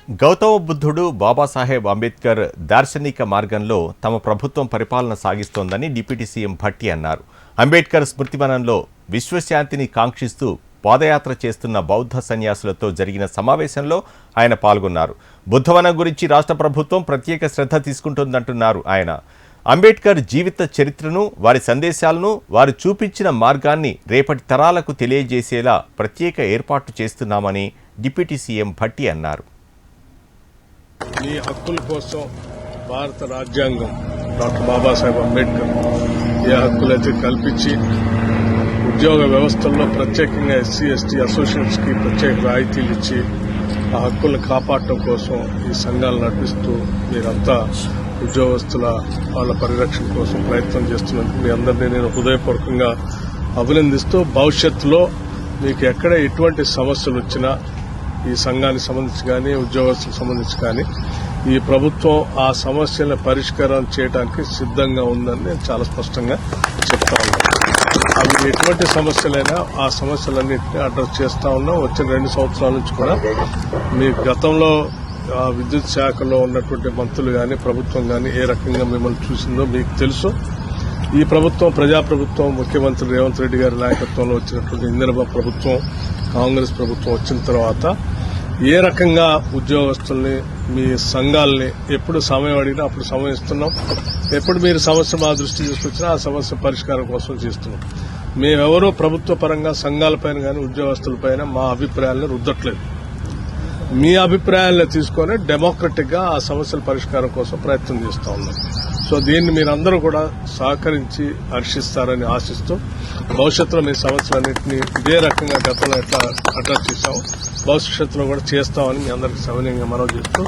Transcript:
గౌతమ బుద్ధుడు బాబాసాహెబ్ అంబేద్కర్ దార్శనిక మార్గంలో తమ ప్రభుత్వం పరిపాలన సాగిస్తోందని డిప్యూటీ సీఎం భట్టి అన్నారు. అంబేద్కర్ స్మృతివనంలో విశ్వశాంతిని కాంక్షిస్తూ పాదయాత్ర చేస్తున్న బౌద్ధ సన్యాసులతో జరిగిన సమావేశంలో ఆయన పాల్గొన్నారు. బుద్ధవనం గురించి రాష్ట్ర ప్రభుత్వం ప్రత్యేక శ్రద్ధ తీసుకుంటోందంటున్నారు ఆయన. అంబేద్కర్ జీవిత చరిత్రను, వారి సందేశాలను, వారు చూపించిన మార్గాన్ని రేపటి తరాలకు తెలియజేసేలా ప్రత్యేక ఏర్పాట్లు చేస్తున్నామని డిప్యూటీ సీఎం భట్టి అన్నారు. ఈ హక్కుల కోసం భారత రాజ్యాంగం డాక్టర్ బాబాసాహెబ్ అంబేద్కర్ ఏ హక్కులైతే కల్పించి ఉద్యోగ వ్యవస్థల్లో ప్రత్యేకంగా ఎస్సీ ఎస్టీ అసోసియేట్స్ కి ప్రత్యేక రాయితీలు ఇచ్చి ఆ హక్కులను కాపాడటం కోసం ఈ సంఘాలు నడిపిస్తూ మీరంతా ఉద్యోగస్తుల వాళ్ళ పరిరక్షణ కోసం ప్రయత్నం చేస్తున్నందుకు మీ అందరినీ నేను హృదయపూర్వకంగా అభినందిస్తూ భవిష్యత్తులో మీకు ఎక్కడ ఎటువంటి సమస్యలు వచ్చినా ఈ సంఘానికి సంబంధించి కానీ ఉద్యోగస్తులకు సంబంధించి కానీ ఈ ప్రభుత్వం ఆ సమస్యలను పరిష్కారం చేయడానికి సిద్దంగా ఉందని నేను చాలా స్పష్టంగా చెప్తా ఉన్నాను. అవి ఎటువంటి సమస్యలైనా ఆ సమస్యలన్నింటినీ అడ్రస్ చేస్తా ఉన్నాం. వచ్చిన 2 సంవత్సరాల నుంచి కూడా మీ గతంలో విద్యుత్ శాఖలో ఉన్నటువంటి మంత్రులు కానీ ప్రభుత్వం కానీ ఏ రకంగా మిమ్మల్ని చూసిందో మీకు తెలుసు. ఈ ప్రభుత్వం ప్రజాప్రభుత్వం ముఖ్యమంత్రి రేవంత్ రెడ్డి గారి నాయకత్వంలో వచ్చినటువంటి ఇందిరమ్మ ప్రభుత్వం కాంగ్రెస్ ప్రభుత్వం వచ్చిన తర్వాత ఏ రకంగా ఉద్యోగస్తుల్ని మీ సంఘాలని ఎప్పుడు సమయం అడిగినా అప్పుడు సమయం ఇస్తున్నాం. ఎప్పుడు మీరు సమస్య మా దృష్టి తీసుకొచ్చినా ఆ సమస్య పరిష్కారం కోసం చేస్తున్నాం. మేమెవరూ ప్రభుత్వ పరంగా సంఘాలపైన కానీ ఉద్యోగస్తులపైన మా అభిప్రాయాలను రుద్దట్లేదు. మీ అభిప్రాయాలను తీసుకొని డెమోక్రటిక్ గా ఆ సమస్యల పరిష్కారం కోసం ప్రయత్నం చేస్తా ఉన్నాం. సో దీన్ని మీరందరూ కూడా సహకరించి హర్షిస్తారని ఆశిస్తూ భవిష్యత్తులో మీ సమస్యలన్నింటినీ ఇదే రకంగా గతంలో ఎట్లా అడ్రస్ చేశాం భవిష్యత్తులో కూడా చేస్తామని మీ అందరికీ సవినయంగా మనవి చేస్తూ